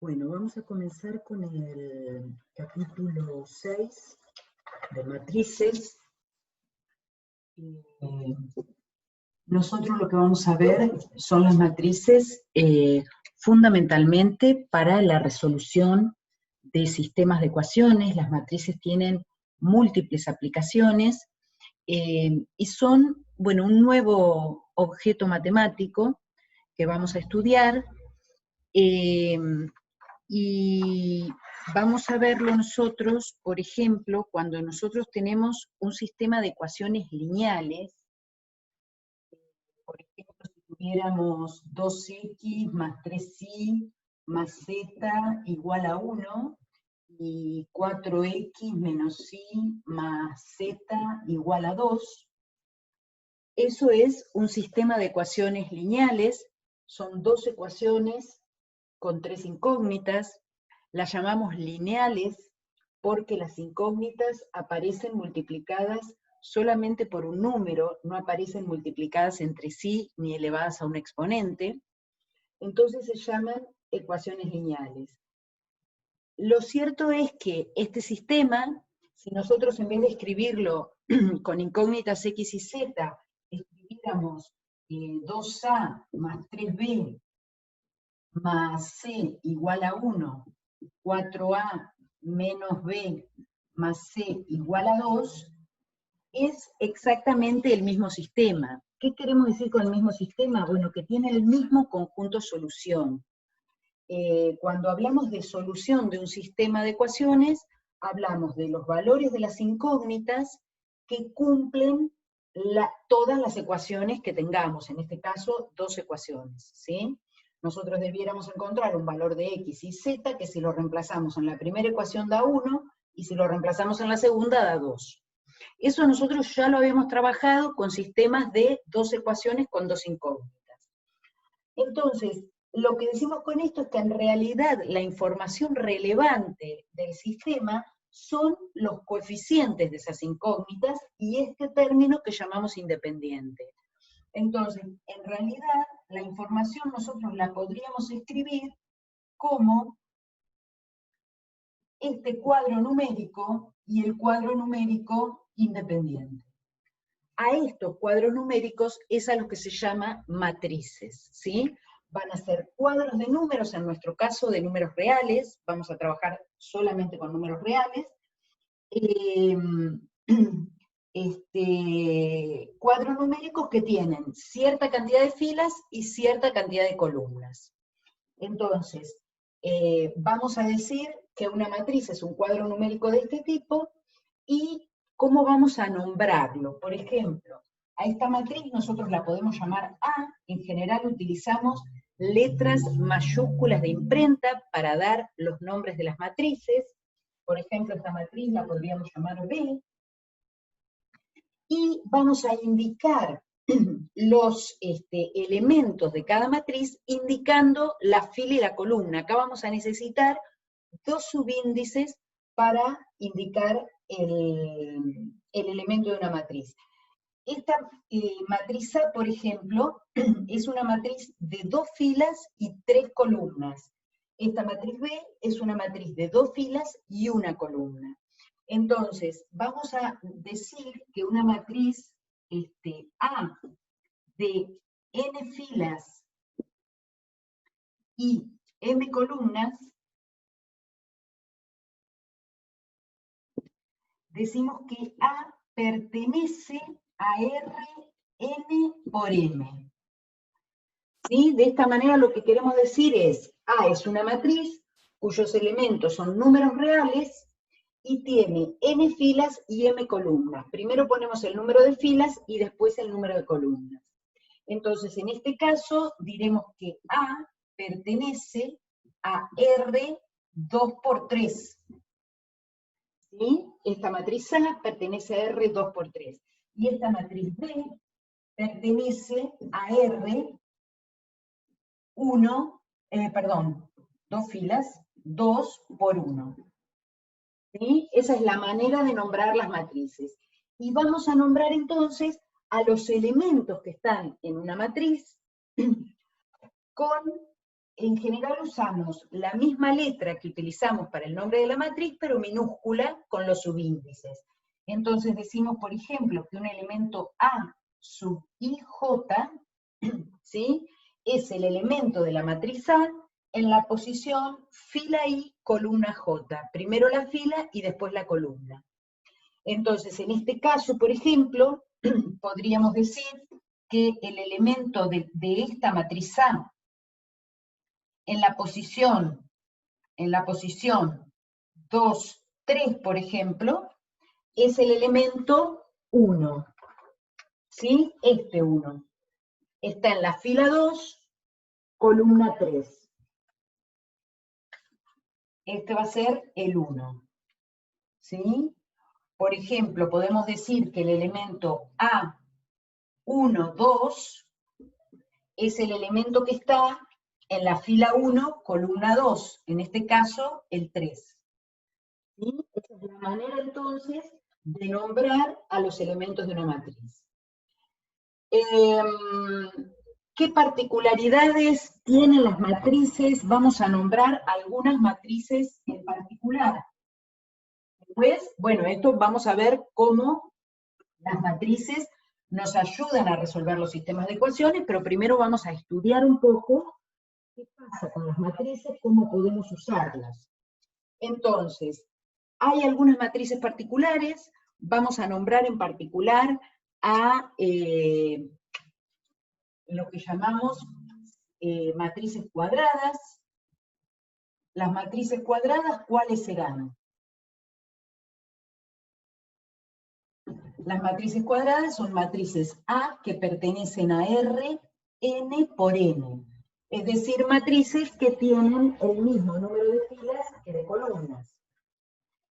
Bueno, vamos a comenzar con el capítulo 6 de matrices. Nosotros lo que vamos a ver son las matrices fundamentalmente para la resolución de sistemas de ecuaciones. Las matrices tienen múltiples aplicaciones y son, bueno, un nuevo objeto matemático que vamos a estudiar. Y vamos a verlo nosotros, por ejemplo, cuando nosotros tenemos un sistema de ecuaciones lineales. Por ejemplo, si tuviéramos 2x más 3y más z igual a 1, y 4x menos y más z igual a 2. Eso es un sistema de ecuaciones lineales, son dos ecuaciones con tres incógnitas. Las llamamos lineales porque las incógnitas aparecen multiplicadas solamente por un número, no aparecen multiplicadas entre sí ni elevadas a un exponente. Entonces se llaman ecuaciones lineales. Lo cierto es que este sistema, si nosotros en vez de escribirlo con incógnitas x y z, escribiéramos 2a más 3b más c igual a 1, 4a menos b más c igual a 2, es exactamente el mismo sistema. ¿Qué queremos decir con el mismo sistema? Bueno, que tiene el mismo conjunto solución. Cuando hablamos de solución de un sistema de ecuaciones, hablamos de los valores de las incógnitas que cumplen todas las ecuaciones que tengamos, en este caso, dos ecuaciones, ¿sí? Nosotros debiéramos encontrar un valor de x y z que si lo reemplazamos en la primera ecuación da 1, y si lo reemplazamos en la segunda da 2. Eso nosotros ya lo habíamos trabajado con sistemas de dos ecuaciones con dos incógnitas. Entonces, lo que decimos con esto es que en realidad la información relevante del sistema son los coeficientes de esas incógnitas y este término que llamamos independiente. Entonces, en realidad, la información nosotros la podríamos escribir como este cuadro numérico y el cuadro numérico independiente. A estos cuadros numéricos es a los que se llama matrices, ¿sí? Van a ser cuadros de números, en nuestro caso de números reales, vamos a trabajar solamente con números reales. Cuadros numéricos que tienen cierta cantidad de filas y cierta cantidad de columnas. Entonces, vamos a decir que una matriz es un cuadro numérico de este tipo, y ¿cómo vamos a nombrarlo? Por ejemplo, a esta matriz nosotros la podemos llamar A. En general utilizamos letras mayúsculas de imprenta para dar los nombres de las matrices. Por ejemplo, esta matriz la podríamos llamar B. Y vamos a indicar los elementos de cada matriz indicando la fila y la columna. Acá vamos a necesitar dos subíndices para indicar el elemento de una matriz. Esta matriz A, por ejemplo, es una matriz de dos filas y tres columnas. Esta matriz B es una matriz de dos filas y una columna. Entonces, vamos a decir que una matriz A de n filas y m columnas, decimos que A pertenece a Rn por m. ¿Sí? De esta manera lo que queremos decir es, A es una matriz cuyos elementos son números reales y tiene n filas y m columnas. Primero ponemos el número de filas y después el número de columnas. Entonces, en este caso, diremos que A pertenece a R 2 por 3. ¿Sí? Esta matriz A pertenece a R 2 por 3. Y esta matriz B pertenece a R 2 filas, 2 por 1. ¿Sí? Esa es la manera de nombrar las matrices. Y vamos a nombrar entonces a los elementos que están en una matriz con en general usamos la misma letra que utilizamos para el nombre de la matriz, pero minúscula con los subíndices. Entonces decimos, por ejemplo, que un elemento A sub IJ, ¿sí?, es el elemento de la matriz A en la posición fila I, columna J. Primero la fila y después la columna. Entonces, en este caso, por ejemplo, podríamos decir que el elemento de esta matriz A en la posición 2, 3, por ejemplo, es el elemento 1, ¿sí? Este 1. Está en la fila 2, columna 3. Este va a ser el 1, ¿sí? Por ejemplo, podemos decir que el elemento A1, 2 es el elemento que está en la fila 1, columna 2, en este caso, el 3. ¿Sí? Esa es la manera, entonces, de nombrar a los elementos de una matriz. ¿Qué particularidades tienen las matrices? Vamos a nombrar algunas matrices en particular. Después, bueno, esto vamos a ver cómo las matrices nos ayudan a resolver los sistemas de ecuaciones, pero primero vamos a estudiar un poco qué pasa con las matrices, cómo podemos usarlas. Entonces, hay algunas matrices particulares, vamos a nombrar en particular a lo que llamamos matrices cuadradas. Las matrices cuadradas, ¿cuáles serán? Las matrices cuadradas son matrices A que pertenecen a R, N por N. Es decir, matrices que tienen el mismo número de filas que de columnas.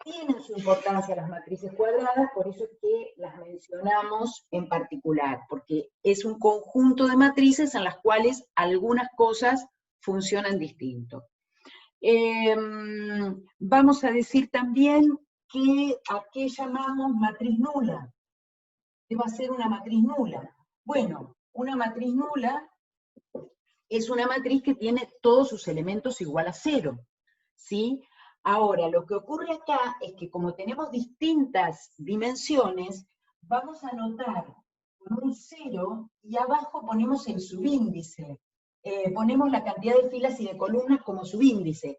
Tienen su importancia las matrices cuadradas, por eso es que las mencionamos en particular, porque es un conjunto de matrices en las cuales algunas cosas funcionan distinto. Vamos a decir también que ¿a qué llamamos matriz nula? ¿Qué va a ser una matriz nula? Bueno, una matriz nula es una matriz que tiene todos sus elementos igual a 0, ¿sí? Ahora, lo que ocurre acá es que como tenemos distintas dimensiones, vamos a anotar con un 0 y abajo ponemos el subíndice. Ponemos la cantidad de filas y de columnas como subíndice.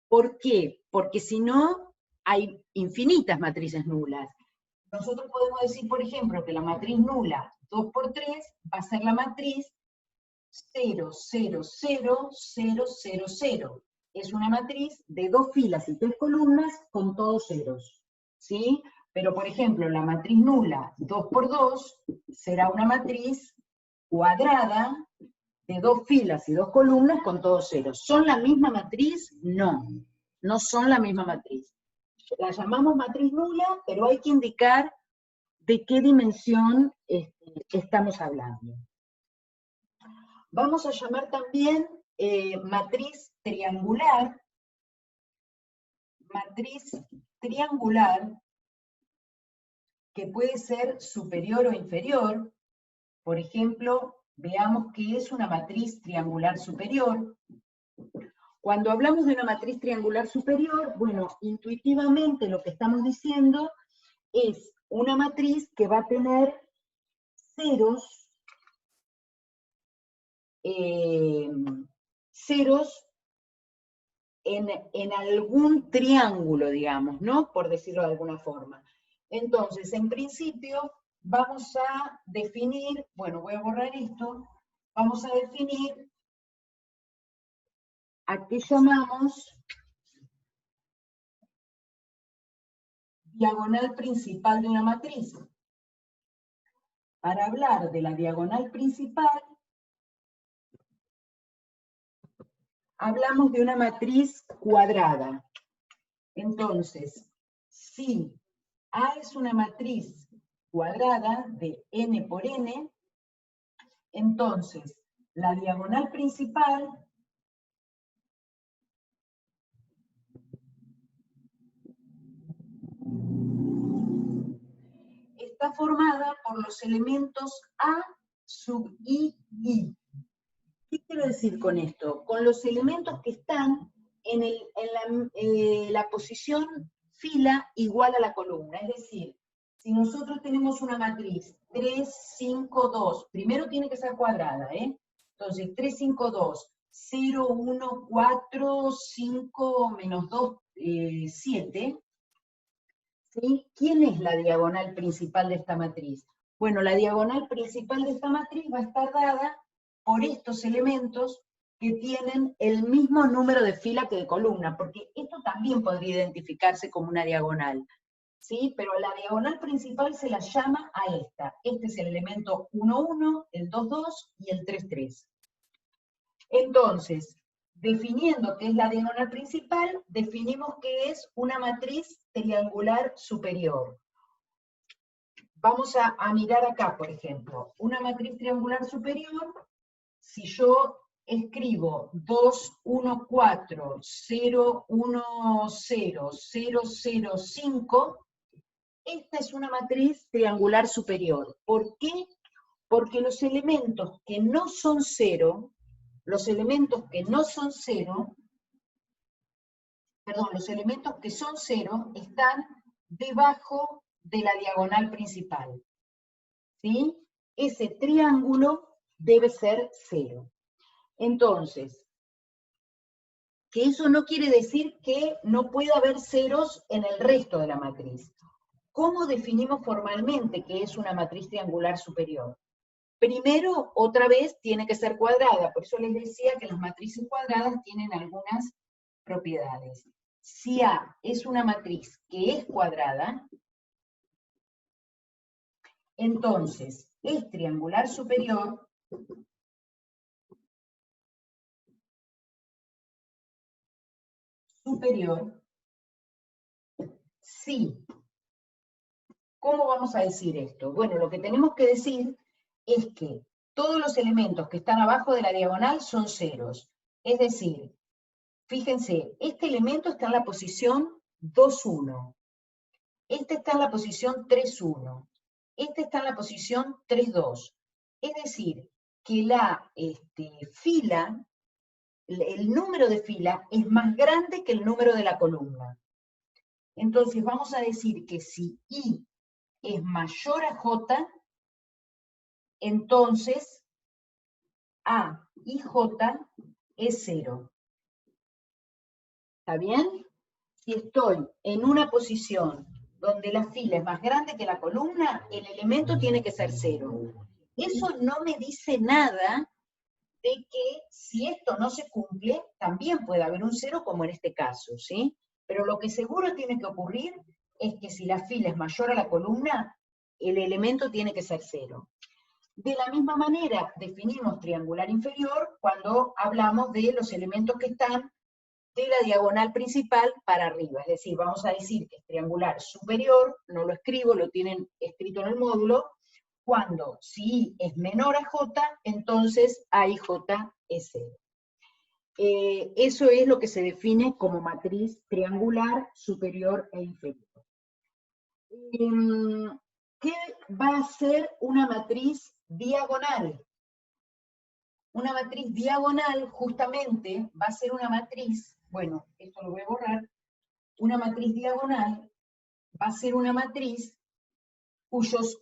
¿Por qué? Porque si no, hay infinitas matrices nulas. Nosotros podemos decir, por ejemplo, que la matriz nula 2 por 3 va a ser la matriz 0, 0, 0, 0, 0, 0. Es una matriz de 2 filas y 3 columnas con todos ceros, ¿sí? Pero, por ejemplo, la matriz nula 2 por 2 será una matriz cuadrada de 2 filas y 2 columnas con todos ceros. ¿Son la misma matriz? No, no son la misma matriz. La llamamos matriz nula, pero hay que indicar de qué dimensión estamos hablando. Vamos a llamar también matriz triangular, que puede ser superior o inferior. Por ejemplo, veamos qué es una matriz triangular superior. Cuando hablamos de una matriz triangular superior, bueno, intuitivamente lo que estamos diciendo es una matriz que va a tener ceros, en algún triángulo, digamos, ¿no? Por decirlo de alguna forma. Entonces, en principio, vamos a definir, bueno, voy a borrar esto, vamos a definir a qué llamamos diagonal principal de una matriz. Para hablar de la diagonal principal, hablamos de una matriz cuadrada. Entonces, si A es una matriz cuadrada de n por n, entonces la diagonal principal está formada por los elementos A sub I, I. ¿Qué quiero decir con esto? con los elementos que están en la posición fila igual a la columna. Es decir, si nosotros tenemos una matriz 3, 5, 2, primero tiene que ser cuadrada, ¿eh? Entonces, 3, 5, 2, 0, 1, 4, 5, menos 2, 7. ¿Sí? ¿Quién es la diagonal principal de esta matriz? Bueno, la diagonal principal de esta matriz va a estar dada por estos elementos que tienen el mismo número de fila que de columna, porque esto también podría identificarse como una diagonal, ¿sí? Pero la diagonal principal se la llama a esta. Este es el elemento 1, 1, el 2, 2 y el 3, 3. Entonces, definiendo qué es la diagonal principal, definimos que es una matriz triangular superior. Vamos a mirar acá, por ejemplo, una matriz triangular superior, si yo escribo 2, 1, 4, 0, 1, 0, 0, 0, 5, esta es una matriz triangular superior. ¿Por qué? Porque los elementos que no son 0, los elementos que son 0 están debajo de la diagonal principal. ¿Sí? Ese triángulo debe ser 0. Entonces, que eso no quiere decir que no pueda haber ceros en el resto de la matriz. ¿Cómo definimos formalmente que es una matriz triangular superior? Primero, otra vez, tiene que ser cuadrada. Por eso les decía que las matrices cuadradas tienen algunas propiedades. Si A es una matriz que es cuadrada, entonces es triangular superior si. ¿Cómo vamos a decir esto? Bueno, lo que tenemos que decir es que todos los elementos que están abajo de la diagonal son ceros. Es decir, fíjense, este elemento está en la posición 2, 1. Este está en la posición 3, 1. Este está en la posición 3, 2. Es decir, que la fila, el número de fila es más grande que el número de la columna. Entonces vamos a decir que si I es mayor a J, entonces A y J es 0. ¿Está bien? Si estoy en una posición donde la fila es más grande que la columna, el elemento tiene que ser 0. Eso no me dice nada de que si esto no se cumple, también puede haber un 0 como en este caso, ¿sí? Pero lo que seguro tiene que ocurrir es que si la fila es mayor a la columna, el elemento tiene que ser 0. De la misma manera, definimos triangular inferior cuando hablamos de los elementos que están de la diagonal principal para arriba. Es decir, vamos a decir que es triangular superior, no lo escribo, lo tienen escrito en el módulo, cuando si I es menor a J, entonces A y J es 0. Eso es lo que se define como matriz triangular superior e inferior. ¿Qué va a ser una matriz diagonal? Una matriz diagonal justamente va a ser una matriz, bueno, esto lo voy a borrar, una matriz diagonal va a ser una matriz cuyos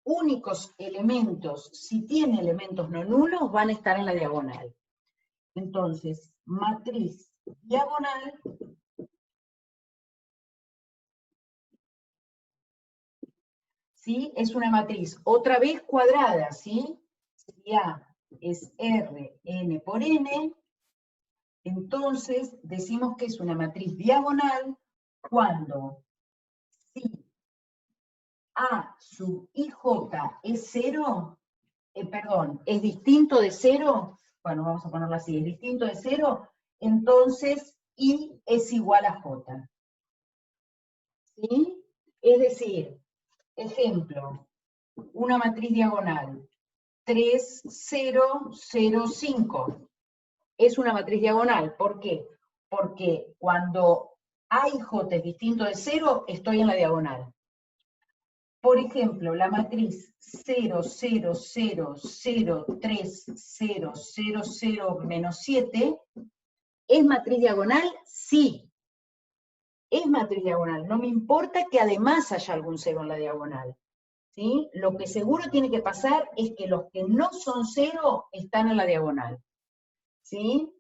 únicos elementos, si tiene elementos no nulos, van a estar en la diagonal. Entonces, matriz diagonal ¿sí? Es una matriz otra vez cuadrada, ¿sí? Si A es R, N por N, entonces decimos que es una matriz diagonal cuando si A sub IJ es 0, perdón, es distinto de 0, bueno, vamos a ponerlo así, es distinto de 0, entonces I es igual a J. ¿Sí? Es decir, ejemplo, una matriz diagonal, 3, 0, 0, 5. Es una matriz diagonal. ¿Por qué? Porque cuando A y J es distinto de 0, estoy en la diagonal. por ejemplo, la matriz 0, 0, 0, 0, 3, 0, 0, 0, menos 7, ¿es matriz diagonal? Sí. Es matriz diagonal. No me importa que además haya algún 0 en la diagonal. ¿Sí? Lo que seguro tiene que pasar es que los que no son 0 están en la diagonal. ¿Sí?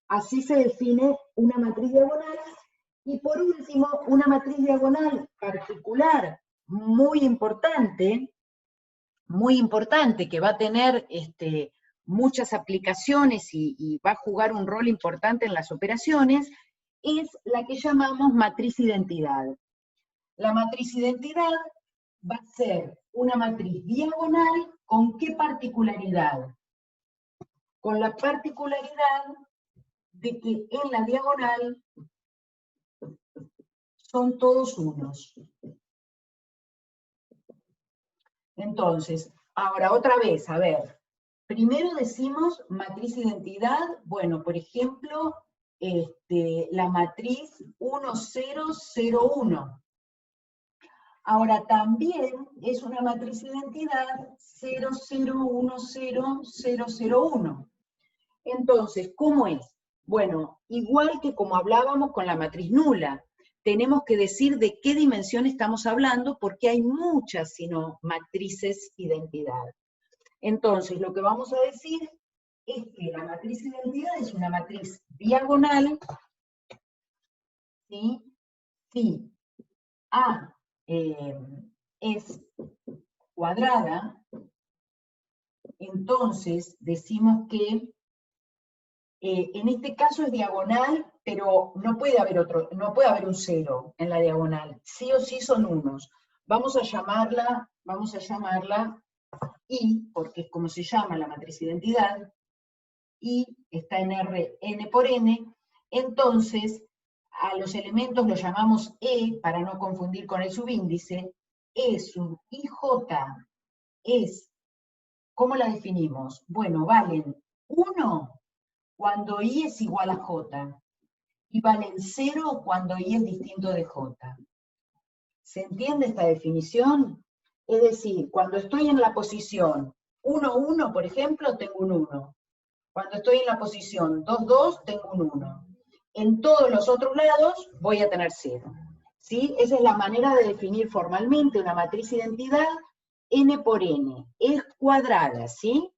Así se define una matriz diagonal. Y por último, una matriz diagonal particular muy importante, que va a tener muchas aplicaciones y va a jugar un rol importante en las operaciones, es la que llamamos matriz identidad. La matriz identidad va a ser una matriz diagonal, ¿con qué particularidad? Con la particularidad de que en la diagonal son todos unos. Entonces, ahora otra vez, a ver, primero decimos matriz identidad, bueno, por ejemplo, la matriz 1, 0, 0, 1. Ahora también es una matriz identidad 0, 0, 1, 0, 0, 0, 1. Entonces, ¿cómo es? Bueno, igual que como hablábamos con la matriz nula, tenemos que decir de qué dimensión estamos hablando porque hay muchas, sino matrices identidad. Entonces, lo que vamos a decir es que la matriz identidad es una matriz diagonal, ¿sí? Si A es cuadrada, entonces decimos que en este caso es diagonal, pero no puede haber un 0 en la diagonal. Sí o sí son unos. Vamos a llamarla I, porque es como se llama la matriz identidad. I está en R, N por N. Entonces, a los elementos los llamamos E, para no confundir con el subíndice. E sub IJ es, ¿cómo la definimos? Bueno, valen 1 cuando I es igual a J, y valen 0 cuando I es distinto de J. ¿Se entiende esta definición? Es decir, cuando estoy en la posición 1, 1, por ejemplo, tengo un 1. Cuando estoy en la posición 2, 2, tengo un 1. En todos los otros lados voy a tener 0. ¿Sí? Esa es la manera de definir formalmente una matriz identidad n por n. Es cuadrada, ¿sí?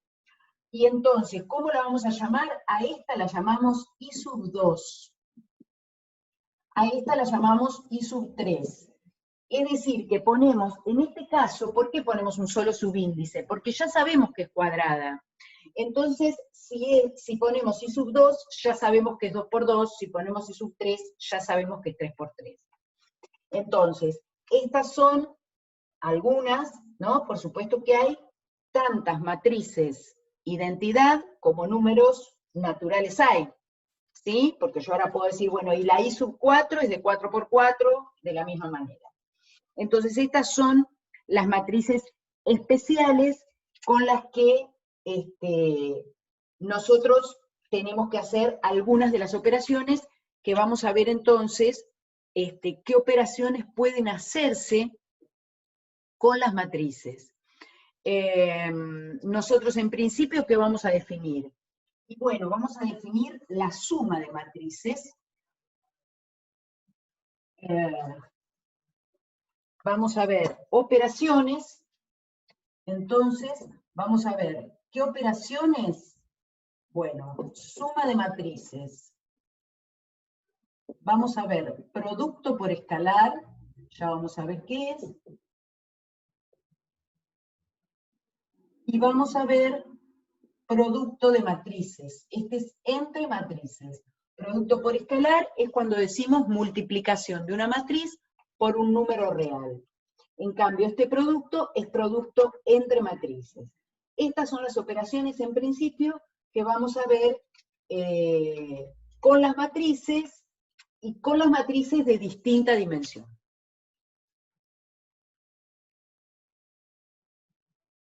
Y entonces, ¿cómo la vamos a llamar? A esta la llamamos I sub 2. A esta la llamamos I sub 3. Es decir, que ponemos, en este caso, ¿por qué ponemos un solo subíndice? Porque ya sabemos que es cuadrada. Entonces, si ponemos I sub 2, ya sabemos que es 2 por 2. Si ponemos I sub 3, ya sabemos que es 3 por 3. Entonces, estas son algunas, ¿no? Por supuesto que hay tantas matrices identidad como números naturales hay, ¿sí? Porque yo ahora puedo decir, bueno, y la I sub 4 es de 4 por 4, de la misma manera. Entonces, estas son las matrices especiales con las que nosotros tenemos que hacer algunas de las operaciones que vamos a ver entonces, qué operaciones pueden hacerse con las matrices. Nosotros en principio, ¿qué vamos a definir? Y bueno, vamos a definir la suma de matrices. Vamos a ver operaciones. Entonces, vamos a ver, ¿qué operaciones? Bueno, suma de matrices. Vamos a ver producto por escalar, ya vamos a ver qué es. Y vamos a ver producto de matrices. Este es entre matrices. Producto por escalar es cuando decimos multiplicación de una matriz por un número real. En cambio, este producto es producto entre matrices. Estas son las operaciones en principio que vamos a ver con las matrices y con las matrices de distinta dimensión.